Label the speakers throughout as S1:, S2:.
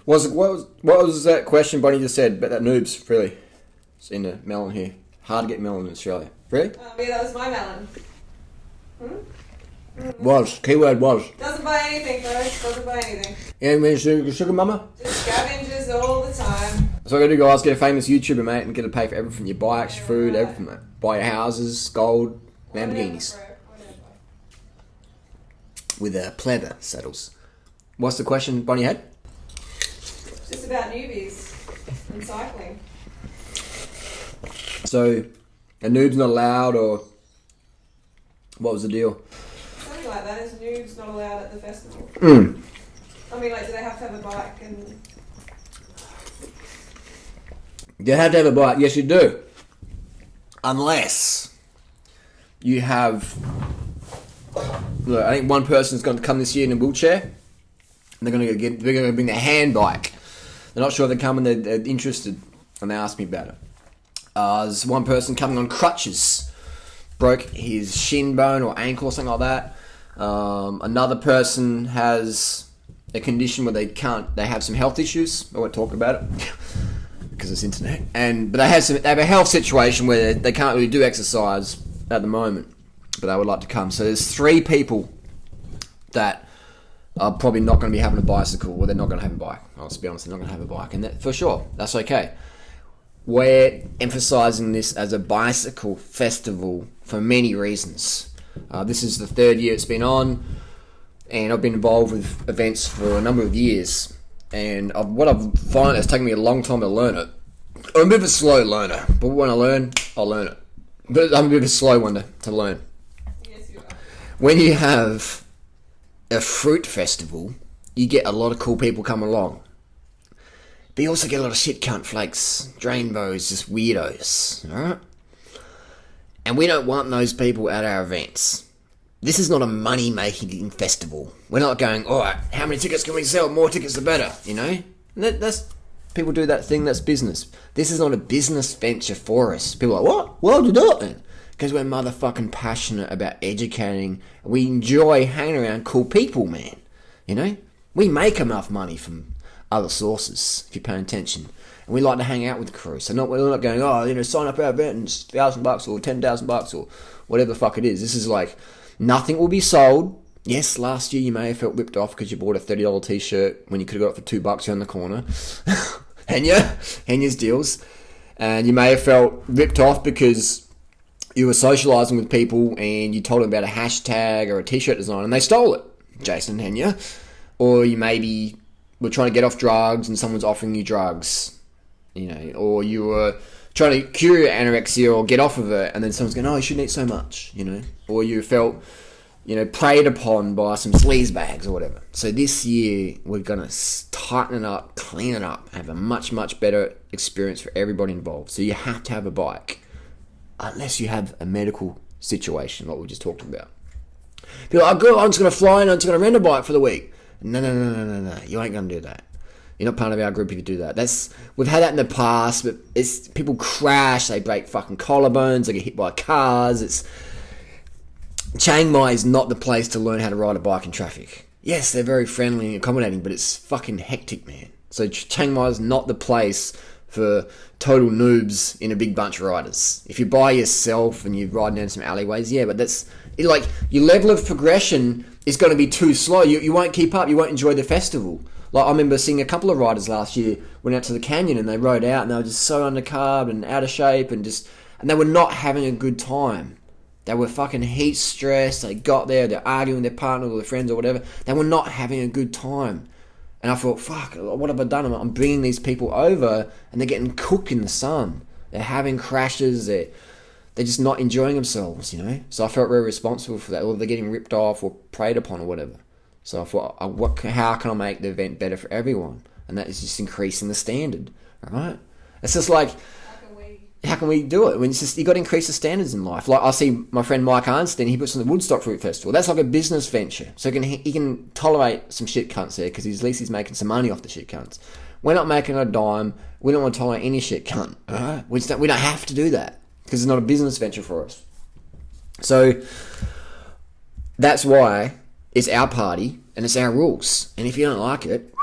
S1: What was that question Bonnie just said about that Noobs, really? It's in the melon here. Hard to get melon in Australia. Really?
S2: Yeah, that was my melon.
S1: Was. Keyword was.
S2: Doesn't buy anything, folks. Doesn't buy anything.
S1: Yeah, man, sugar mama?
S2: Just scavenges all the time.
S1: So what I gotta do, guys, get a famous YouTuber, mate, and get to pay for everything. Your bikes, your food, everything, mate. Buy your houses, gold, Lamborghinis.
S2: Whatever.
S1: With pleather saddles. What's the question Bonnie had?
S2: Just about newbies and cycling.
S1: So, a noob's not allowed, or what was the deal?
S2: Something like that. Is noobs not allowed at the festival? I mean, like, do they have to have a bike and...
S1: You have to have a bike. Yes, you do. Unless you have... Look, I think one person's going to come this year in a wheelchair, and they're going to bring their hand bike. They're not sure they're coming. They're interested, and they asked me about it. There's one person coming on crutches, broke his shin bone or ankle or something like that. Another person has a condition where they have some health issues. I won't talk about it because it's internet. But they have a health situation where they can't really do exercise at the moment, but they would like to come. So there's 3 people that are probably not going to be having a bicycle, or they're not going to have a bike. Let's be honest, they're not going to have a bike, and that, for sure, that's okay. We're emphasising this as a bicycle festival for many reasons. This is the 3rd year it's been on, and I've been involved with events for a number of years. And what I've found, it's taken me a long time to learn it. I'm a bit of a slow learner, but when I learn, I'll learn it. But I'm a bit of a slow one to learn.
S2: Yes, you are.
S1: When you have a fruit festival, you get a lot of cool people come along. But you also get a lot of shit cunt flakes, drainbows, just weirdos, alright? And we don't want those people at our events. This is not a money-making festival. We're not going, alright, how many tickets can we sell? More tickets the better, you know? That's people do that thing, that's business. This is not a business venture for us. People are like, what? Why would you do it then? Because we're motherfucking passionate about educating. We enjoy hanging around cool people, man. You know? We make enough money from other sources, if you're paying attention. And we like to hang out with the crew. So we're not going, sign up our event and it's $1,000 or $10,000 or whatever the fuck it is. This is like, nothing will be sold. Yes, last year you may have felt ripped off because you bought a $30 t-shirt when you could have got it for $2 around the corner. Henya's deals. And you may have felt ripped off because you were socialising with people and you told them about a hashtag or a t-shirt design and they stole it, Jason and Henya. Or you maybe were trying to get off drugs and someone's offering you drugs, you know, or you were trying to cure your anorexia or get off of it and then someone's going, oh, you shouldn't eat so much, you know, or you felt, preyed upon by some sleaze bags or whatever. So this year we're going to tighten it up, clean it up, have a much, much better experience for everybody involved. So you have to have a bike unless you have a medical situation like we just talked about. People are like, oh, I'm just going to fly and I'm just going to rent a bike for the week. No, you ain't going to do that. You're not part of our group if you do that. We've had that in the past, but people crash, they break fucking collarbones, they get hit by cars. Chiang Mai is not the place to learn how to ride a bike in traffic. Yes, they're very friendly and accommodating, but it's fucking hectic, man. So Chiang Mai is not the place for total noobs in a big bunch of riders. If you're by yourself and you're riding down some alleyways, yeah, but your level of progression is going to be too slow. You won't keep up. You won't enjoy the festival. Like, I remember seeing a couple of riders last year went out to the canyon and they rode out and they were just so undercarb and out of shape and they were not having a good time. They were fucking heat stressed. They got there, they're arguing with their partner or their friends or whatever. They were not having a good time. And I thought, fuck, what have I done? I'm bringing these people over and they're getting cooked in the sun. They're having crashes. They're just not enjoying themselves, you know? So I felt very responsible for that. Or they're getting ripped off or preyed upon or whatever. So I thought, how can I make the event better for everyone? And that is just increasing the standard, right? It's just like, how can we do it? I mean, it's just, you got to increase the standards in life. Like, I see my friend Mike Arnstein, he puts on the Woodstock Fruit Festival. That's like a business venture. So he can tolerate some shit cunts there because at least he's making some money off the shit cunts. We're not making a dime. We don't want to tolerate any shit cunt. Right? We don't have to do that because it's not a business venture for us. So that's why it's our party and it's our rules. And if you don't like it,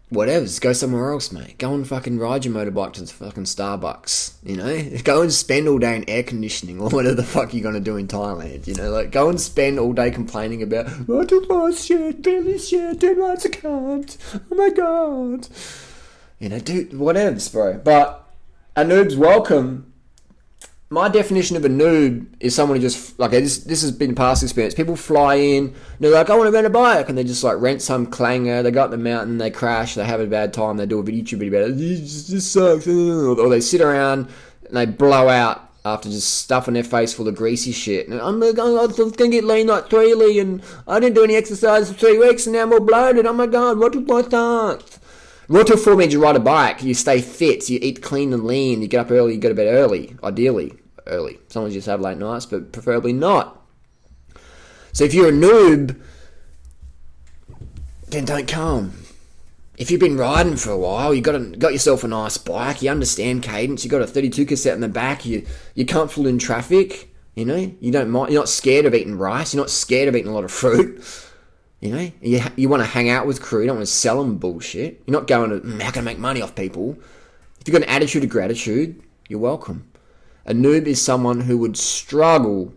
S1: whatever, just go somewhere else, mate. Go and fucking ride your motorbike to the fucking Starbucks, you know? Go and spend all day in air conditioning or whatever the fuck you're going to do in Thailand, you know? Like, go and spend all day complaining about, oh, too much shit, really shit, too much I can't, oh my god. You know, dude, whatevs, bro. But a noob's welcome. My definition of a noob is someone who just, like, this has been past experience. People fly in, they're like, I want to rent a bike. And they just, like, rent some clanger. They go up the mountain, they crash, they have a bad time, they do a YouTube video about it. This sucks. Or they sit around and they blow out after just stuffing their face full of greasy shit. And I'm going to get lean like Tweely, and I didn't do any exercise for 3 weeks, and now I'm all bloated. Oh my god, what do I start? RT4 means you ride a bike, you stay fit, you eat clean and lean, you get up early, you go to bed early, ideally early. Sometimes you just have late nights, but preferably not. So if you're a noob, then don't come. If you've been riding for a while, you got yourself a nice bike, you understand cadence, you got a 32 cassette in the back, you're comfortable in traffic, you know, you don't mind, you're not scared of eating rice, you're not scared of eating a lot of fruit. You know, you want to hang out with crew, you don't want to sell them bullshit. You're not going to, how can I make money off people? If you've got an attitude of gratitude, you're welcome. A noob is someone who would struggle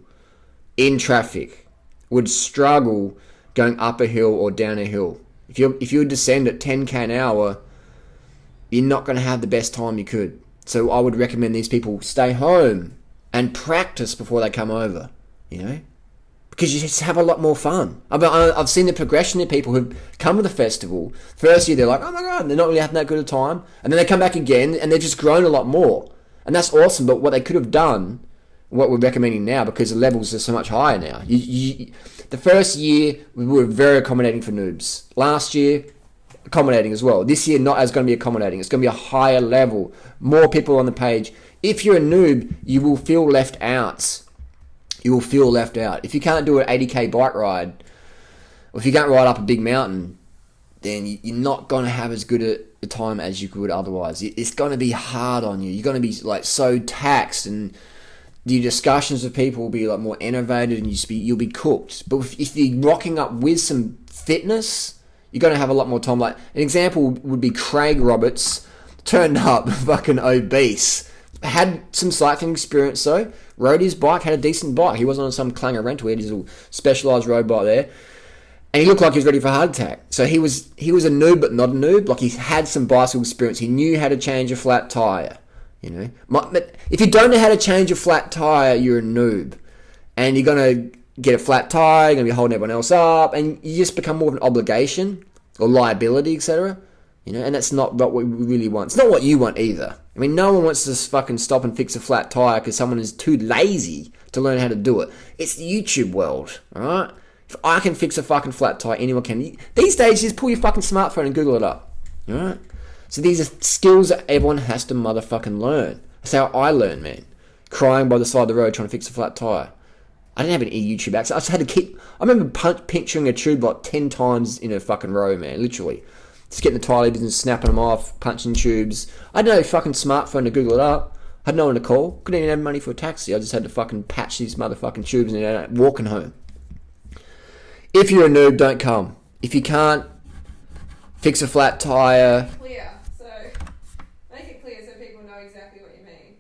S1: in traffic, would struggle going up a hill or down a hill. If you descend at 10k an hour, you're not going to have the best time you could. So I would recommend these people stay home and practice before they come over, you know? Because you just have a lot more fun. I've seen the progression in people who come to the festival. First year, they're like, oh my god, they're not really having that good a time. And then they come back again, and they've just grown a lot more. And that's awesome, but what they could have done, what we're recommending now, because the levels are so much higher now. The first year, we were very accommodating for noobs. Last year, accommodating as well. This year, not as going to be accommodating. It's going to be a higher level. More people on the page. If you're a noob, you will feel left out. You will feel left out. If you can't do an 80k bike ride, or if you can't ride up a big mountain, then you're not going to have as good a time as you could otherwise. It's going to be hard on you. You're going to be like so taxed, and the discussions with people will be like more innovative, and you'll be cooked. But if you're rocking up with some fitness, you're going to have a lot more time. Like an example would be Craig Roberts, turned up fucking obese, had some cycling experience though. Rode his bike, had a decent bike. He wasn't on some clanger rental. He had his little specialised road bike there. And he looked like he was ready for a heart attack. So he was a noob, but not a noob. Like, he had some bicycle experience. He knew how to change a flat tyre, you know. But if you don't know how to change a flat tyre, you're a noob. And you're going to get a flat tyre, you're going to be holding everyone else up, and you just become more of an obligation or liability, etc. You know, and that's not what we really want. It's not what you want either. I mean, no one wants to fucking stop and fix a flat tyre because someone is too lazy to learn how to do it. It's the YouTube world, alright? If I can fix a fucking flat tyre, anyone can. These days, just pull your fucking smartphone and Google it up, alright? So these are skills that everyone has to motherfucking learn. That's how I learned, man. Crying by the side of the road trying to fix a flat tyre. I didn't have any YouTube access. I just had to keep... I remember picturing a tube like 10 times in a fucking row, man, literally. Just getting the tyre business, snapping them off, punching tubes. I had no fucking smartphone to Google it up. I had no one to call. Couldn't even have money for a taxi. I just had to fucking patch these motherfucking tubes and walking home. If you're a noob, don't come. If you can't fix a flat tyre...
S2: Clear. So, make it clear so people know exactly what you mean.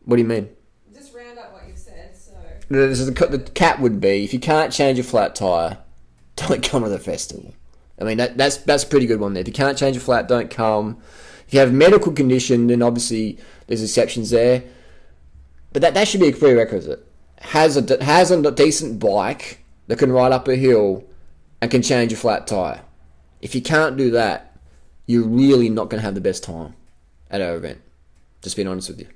S1: What do you mean?
S2: Just round up what you've said, so...
S1: The cat would be, if you can't change a flat tyre, don't come to the festival. I mean, that's a pretty good one there. If you can't change a flat, don't come. If you have a medical condition, then obviously there's exceptions there. But that should be a prerequisite. Has a decent bike that can ride up a hill and can change a flat tyre. If you can't do that, you're really not going to have the best time at our event. Just being honest with you.